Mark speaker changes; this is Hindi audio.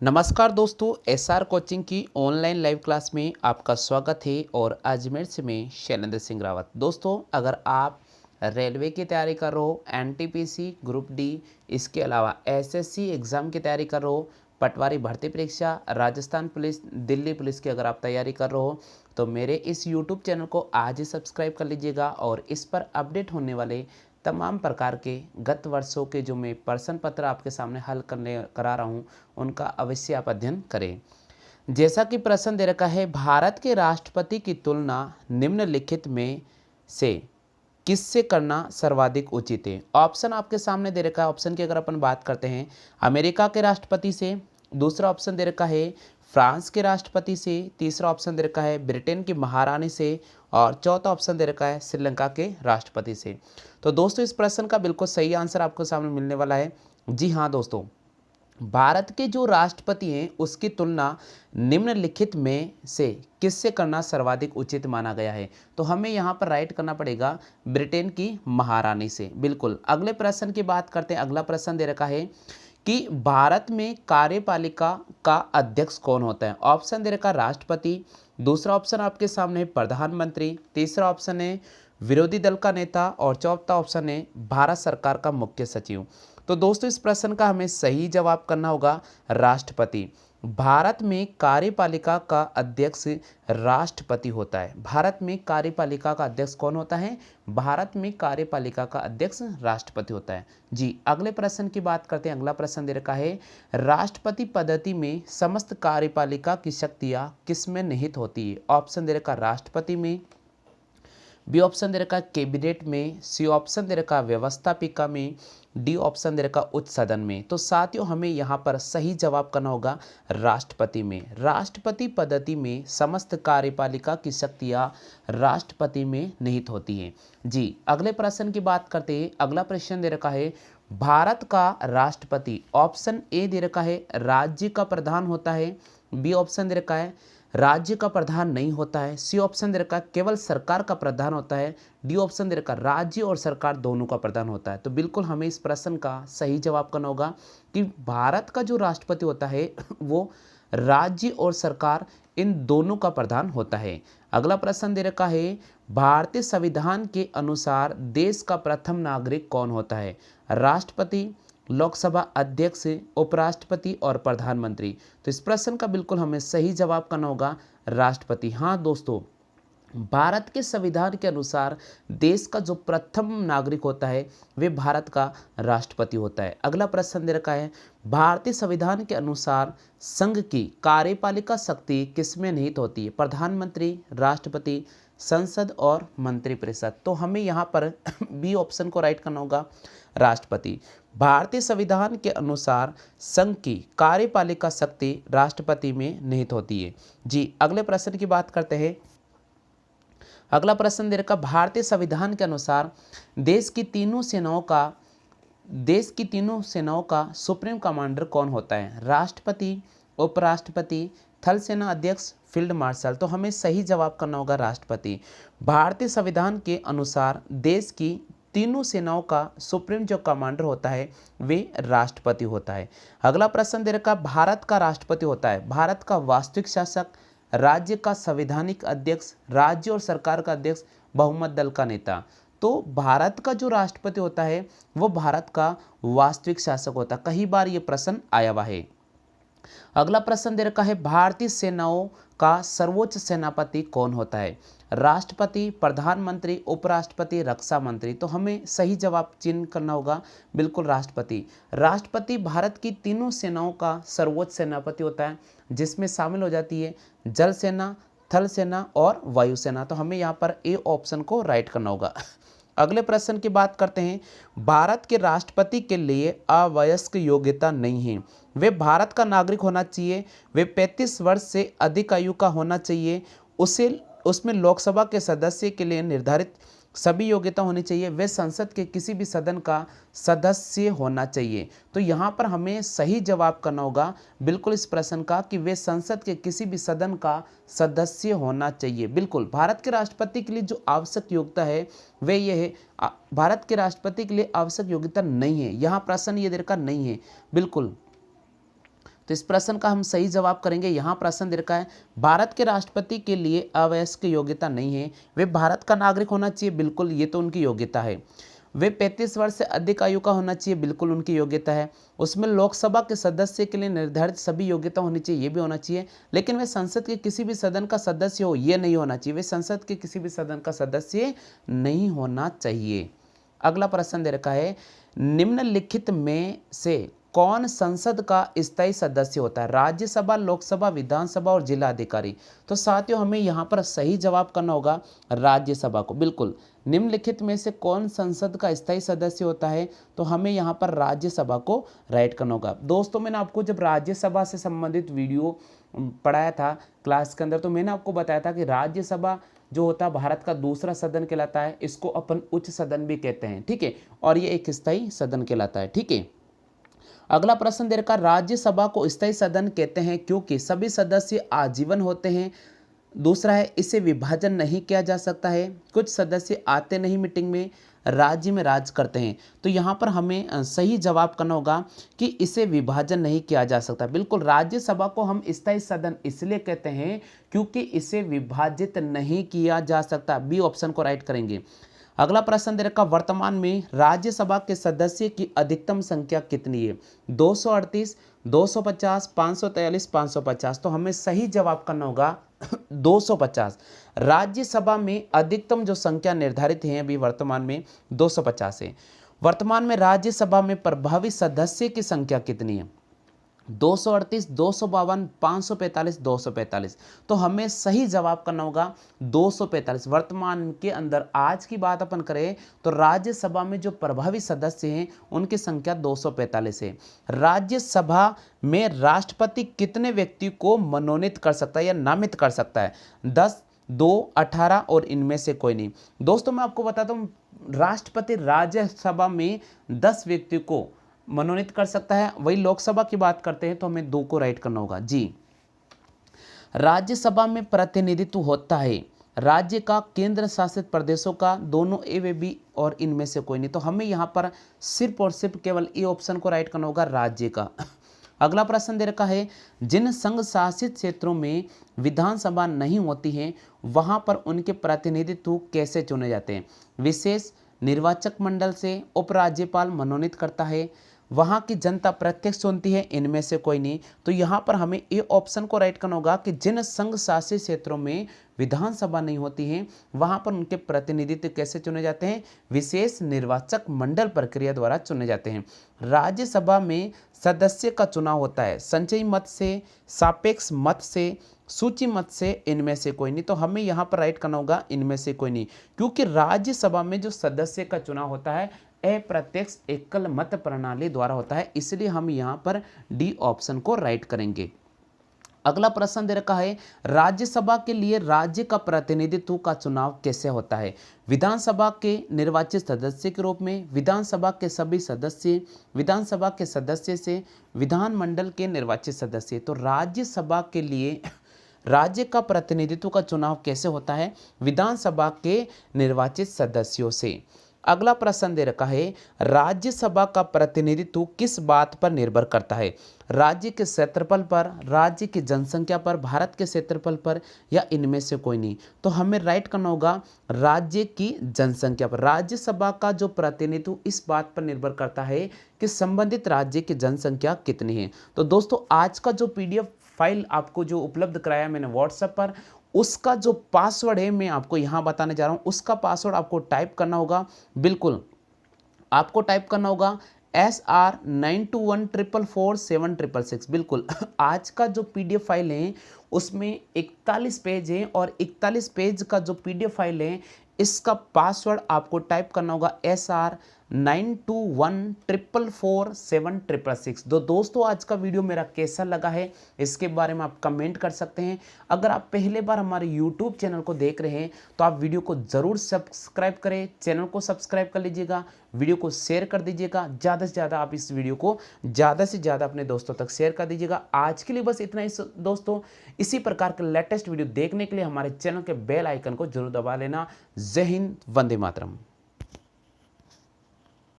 Speaker 1: नमस्कार दोस्तों, एसआर कोचिंग की ऑनलाइन लाइव क्लास में आपका स्वागत है। और अजमेर से मैं शैलेंद्र सिंह रावत। दोस्तों, अगर आप रेलवे की तैयारी कर रहे हो, एनटीपीसी ग्रुप डी, इसके अलावा एसएससी एग्ज़ाम की तैयारी कर रहे हो, पटवारी भर्ती परीक्षा, राजस्थान पुलिस, दिल्ली पुलिस की अगर आप तैयारी कर रहे हो, तो मेरे इस यूट्यूब चैनल को आज ही सब्सक्राइब कर लीजिएगा। और इस पर अपडेट होने वाले तमाम प्रकार के गत वर्षों के जो मैं प्रश्न पत्र आपके सामने हल करने करा रहा हूँ, उनका अवश्य आप अध्ययन करें। जैसा कि प्रश्न दे रखा है, भारत के राष्ट्रपति की तुलना निम्नलिखित में से किससे करना सर्वाधिक उचित है। ऑप्शन आपके सामने दे रखा है। ऑप्शन की अगर अपन बात करते हैं, अमेरिका के राष्ट्रपति से, दूसरा ऑप्शन दे रखा है फ्रांस के राष्ट्रपति से, तीसरा ऑप्शन दे रखा है ब्रिटेन की महारानी से, और चौथा ऑप्शन दे रखा है श्रीलंका के राष्ट्रपति से। तो दोस्तों, इस प्रश्न का बिल्कुल सही आंसर आपको सामने मिलने वाला है। जी हाँ दोस्तों, भारत के जो राष्ट्रपति हैं उसकी तुलना निम्नलिखित में से किससे करना सर्वाधिक उचित माना गया है। तो हमें यहाँ पर राइट करना पड़ेगा ब्रिटेन की महारानी से। बिल्कुल। अगले प्रश्न की बात करते हैं। अगला प्रश्न दे रखा है कि भारत में कार्यपालिका का अध्यक्ष कौन होता है। ऑप्शन दे रखा है राष्ट्रपति, दूसरा ऑप्शन आपके सामने है प्रधानमंत्री, तीसरा ऑप्शन है विरोधी दल का नेता, और चौथा ऑप्शन है भारत सरकार का मुख्य सचिव। तो दोस्तों, इस प्रश्न का हमें सही जवाब करना होगा राष्ट्रपति। भारत में कार्यपालिका का अध्यक्ष राष्ट्रपति होता है। भारत में कार्यपालिका का अध्यक्ष कौन होता है? भारत में कार्यपालिका का अध्यक्ष राष्ट्रपति होता है। जी, अगले प्रश्न की बात करते हैं। अगला प्रश्न दे रखा है, राष्ट्रपति पद्धति में समस्त कार्यपालिका की शक्तियां किसमें निहित होती है। ऑप्शन दे रखा राष्ट्रपति में, बी ऑप्शन दे रखा कैबिनेट में, सी ऑप्शन दे रखा व्यवस्थापिका में, डी ऑप्शन दे रखा उच्च सदन में। तो साथियों, हमें यहाँ पर सही जवाब करना होगा राष्ट्रपति में। राष्ट्रपति पद्धति में समस्त कार्यपालिका की शक्तियाँ राष्ट्रपति में निहित होती हैं। जी, अगले प्रश्न की बात करते हैं। अगला प्रश्न दे रखा है, भारत का राष्ट्रपति, ऑप्शन ए दे रखा है राज्य का प्रधान होता है, बी ऑप्शन दे रखा है राज्य का प्रधान नहीं होता है, सी ऑप्शन दे रखा है केवल सरकार का प्रधान होता है, डी ऑप्शन दे रखा है राज्य और सरकार दोनों का प्रधान होता है। तो बिल्कुल हमें इस प्रश्न का सही जवाब करना होगा कि भारत का जो राष्ट्रपति होता है वो राज्य और सरकार इन दोनों का प्रधान होता है। अगला प्रश्न दे रखा है, भारतीय संविधान के अनुसार देश का प्रथम नागरिक कौन होता है। राष्ट्रपति, लोकसभा अध्यक्ष, उपराष्ट्रपति और प्रधानमंत्री। तो इस प्रश्न का बिल्कुल हमें सही जवाब करना होगा राष्ट्रपति। हाँ दोस्तों, भारत के संविधान के अनुसार देश का जो प्रथम नागरिक होता है वे भारत का राष्ट्रपति होता है। अगला प्रश्न दे रखा है, भारतीय संविधान के अनुसार संघ की कार्यपालिका शक्ति किसमें निहित होती है। प्रधानमंत्री, राष्ट्रपति, संसद और मंत्रिपरिषद। तो हमें यहाँ पर बी ऑप्शन को राइट करना होगा राष्ट्रपति। भारतीय संविधान के अनुसार संघ की कार्यपालिका शक्ति राष्ट्रपति में निहित होती है। जी, अगले प्रश्न की बात करते हैं। अगला प्रश्न दे रखा, भारतीय संविधान के अनुसार देश की तीनों सेनाओं का सुप्रीम कमांडर कौन होता है। राष्ट्रपति, उपराष्ट्रपति, थल सेना अध्यक्ष, फील्ड मार्शल। तो हमें सही जवाब करना होगा राष्ट्रपति। भारतीय संविधान के अनुसार देश की तीनों सेनाओं का सुप्रीम जो कमांडर होता है वे राष्ट्रपति होता है। अगला प्रश्न दे रखा, भारत का राष्ट्रपति होता है भारत का वास्तविक शासक, राज्य का संवैधानिक अध्यक्ष, राज्य और सरकार का अध्यक्ष, बहुमत दल का नेता। तो भारत का जो राष्ट्रपति होता है वो भारत का वास्तविक शासक होता है। कई बार ये प्रश्न आया हुआ है। अगला प्रश्न दे रखा है, भारतीय सेनाओं का सर्वोच्च सेनापति कौन होता है। राष्ट्रपति, प्रधानमंत्री, उपराष्ट्रपति, रक्षा मंत्री। तो हमें सही जवाब चिन्ह करना होगा बिल्कुल राष्ट्रपति। राष्ट्रपति भारत की तीनों सेनाओं का सर्वोच्च सेनापति होता है, जिसमें शामिल हो जाती है जल सेना, थल सेना और वायुसेना। तो हमें यहाँ पर ए ऑप्शन को राइट करना होगा। अगले प्रश्न की बात करते हैं, भारत के राष्ट्रपति के लिए अवयस्क योग्यता नहीं है। वे भारत का नागरिक होना चाहिए, वे 35 वर्ष से अधिक आयु का होना चाहिए, उसमें लोकसभा के सदस्य के लिए निर्धारित सभी योग्यता होनी चाहिए, वे संसद के किसी भी सदन का सदस्य होना चाहिए। तो यहाँ पर हमें सही जवाब करना होगा बिल्कुल इस प्रश्न का कि वे संसद के किसी भी सदन का सदस्य होना चाहिए। बिल्कुल, भारत के राष्ट्रपति के लिए जो आवश्यक योग्यता है वे ये है, भारत के राष्ट्रपति के लिए आवश्यक योग्यता नहीं है। यहाँ प्रश्न ये दे रखा नहीं है। बिल्कुल, तो इस प्रश्न का हम सही जवाब करेंगे। यहाँ प्रश्न दे रखा है भारत के राष्ट्रपति के लिए अवयस्क योग्यता नहीं है, वे भारत का नागरिक होना चाहिए, बिल्कुल ये तो उनकी योग्यता है। वे 35 वर्ष से अधिक आयु का होना चाहिए, बिल्कुल उनकी योग्यता है। उसमें लोकसभा के सदस्य के लिए निर्धारित सभी योग्यता होनी चाहिए, ये भी होना चाहिए। लेकिन वे संसद के किसी भी सदन का सदस्य हो, ये नहीं होना चाहिए, वे संसद के किसी भी सदन का सदस्य नहीं होना चाहिए। अगला प्रश्न दे रखा है निम्नलिखित में से कौन संसद का स्थायी सदस्य होता है? राज्यसभा, लोकसभा, विधानसभा और जिला अधिकारी। तो साथियों हमें यहाँ पर सही जवाब करना होगा राज्यसभा को, बिल्कुल। निम्नलिखित में से कौन संसद का स्थायी सदस्य होता है? तो हमें यहाँ पर राज्यसभा को राइट करना होगा। दोस्तों मैंने आपको जब राज्यसभा से संबंधित वीडियो पढ़ाया था क्लास के अंदर, तो मैंने आपको बताया था कि राज्यसभा जो होता है भारत का दूसरा सदन कहलाता है, इसको अपन उच्च सदन भी कहते हैं, ठीक है, और ये एक स्थायी सदन कहलाता है, ठीक है। अगला प्रश्न दे रखा राज्यसभा को स्थायी सदन कहते हैं क्योंकि सभी सदस्य आजीवन होते हैं। दूसरा है इसे विभाजन नहीं किया जा सकता है, कुछ सदस्य आते नहीं मीटिंग में, राज्य में राज करते हैं। तो यहाँ पर हमें सही जवाब करना होगा कि इसे विभाजन नहीं किया जा सकता। बिल्कुल राज्यसभा को हम स्थायी सदन इसलिए कहते हैं क्योंकि इसे विभाजित नहीं किया जा सकता। बी ऑप्शन को राइट करेंगे। अगला प्रश्न दे रखा वर्तमान में राज्यसभा के सदस्य की अधिकतम संख्या कितनी है? 238, 250, 543, 550। तो हमें सही जवाब करना होगा 250। राज्यसभा में अधिकतम जो संख्या निर्धारित है अभी वर्तमान में 250 है। वर्तमान में राज्यसभा में प्रभावी सदस्य की संख्या कितनी है? 238, 252, 545, 245। तो हमें सही जवाब करना होगा 245। वर्तमान के अंदर आज की बात अपन करें तो राज्यसभा में जो प्रभावी सदस्य हैं उनकी संख्या 245 है। राज्यसभा में राष्ट्रपति कितने व्यक्ति को मनोनीत कर सकता है या नामित कर सकता है? 10, 2, 18 और इनमें से कोई नहीं। दोस्तों मैं आपको बताता हूँ राष्ट्रपति राज्यसभा में 10 व्यक्ति को मनोनीत कर सकता है। वही लोकसभा की बात करते हैं तो हमें 2 को राइट करना होगा जी। राज्यसभा में प्रतिनिधित्व होता है राज्य का, केंद्र शासित प्रदेशों का, दोनों ए व बी और इनमें से कोई नहीं। तो हमें यहाँ पर सिर्फ और सिर्फ केवल ए ऑप्शन को राइट करना होगा, राज्य का। अगला प्रश्न दे रखा है जिन संघ शासित क्षेत्रों में विधानसभा नहीं होती है वहां पर उनके प्रतिनिधित्व कैसे चुने जाते हैं? विशेष निर्वाचक मंडल से, उपराज्यपाल मनोनीत करता है, वहाँ की जनता प्रत्यक्ष चुनती है, इनमें से कोई नहीं। तो यहाँ पर हमें ए ऑप्शन को राइट करना होगा कि जिन संघ शासित क्षेत्रों में विधानसभा नहीं होती है वहाँ पर उनके प्रतिनिधित्व कैसे चुने जाते हैं? विशेष निर्वाचक मंडल प्रक्रिया द्वारा चुने जाते हैं। राज्यसभा में सदस्य का चुनाव होता है संचयी मत से, सापेक्ष मत से, सूची मत से, इनमें से कोई नहीं। तो हमें यहाँ पर राइट करना होगा इनमें से कोई नहीं, क्योंकि राज्यसभा में जो सदस्य का चुनाव होता है अप्रत्यक्ष एकल मत प्रणाली द्वारा होता है, इसलिए हम यहाँ पर डी ऑप्शन को राइट करेंगे। अगला प्रश्न दे रखा है राज्यसभा के लिए राज्य का प्रतिनिधित्व का चुनाव कैसे होता है? विधानसभा के निर्वाचित सदस्य के रूप में, विधानसभा के सभी सदस्य, विधानसभा के सदस्य से, विधानमंडल के निर्वाचित सदस्य। तो राज्यसभा के लिए राज्य का प्रतिनिधित्व का चुनाव कैसे होता है? विधानसभा के निर्वाचित सदस्यों से। अगला प्रश्न दे रखा है राज्यसभा का प्रतिनिधित्व किस बात पर निर्भर करता है? राज्य के क्षेत्रफल पर, राज्य की जनसंख्या पर, भारत के क्षेत्रफल पर, या इनमें से कोई नहीं। तो हमें राइट करना होगा राज्य की जनसंख्या पर। राज्यसभा का जो प्रतिनिधित्व इस बात पर निर्भर करता है कि संबंधित राज्य की जनसंख्या कितनी है। तो दोस्तों आज का जो PDF फाइल आपको जो उपलब्ध कराया मैंने व्हाट्सएप पर, उसका जो पासवर्ड है मैं आपको यहाँ बताने जा रहा हूँ। उसका पासवर्ड आपको टाइप करना होगा, बिल्कुल आपको टाइप करना होगा SR9214447666। बिल्कुल आज का जो PDF फाइल है उसमें 41 पेज है और 41 पेज का जो PDF फाइल है इसका पासवर्ड आपको टाइप करना होगा SR9214447666। तो दोस्तों आज का वीडियो मेरा कैसा लगा है इसके बारे में आप कमेंट कर सकते हैं। अगर आप पहले बार हमारे YouTube चैनल को देख रहे हैं तो आप वीडियो को ज़रूर सब्सक्राइब करें, चैनल को सब्सक्राइब कर लीजिएगा, वीडियो को शेयर कर दीजिएगा। ज़्यादा से ज़्यादा आप इस वीडियो को ज़्यादा से ज़्यादा अपने दोस्तों तक शेयर कर दीजिएगा। आज के लिए बस इतना ही दोस्तों। इसी प्रकार के लेटेस्ट वीडियो देखने के लिए हमारे चैनल के बेल आइकन को जरूर दबा लेना। जय हिंद, वंदे मातरम।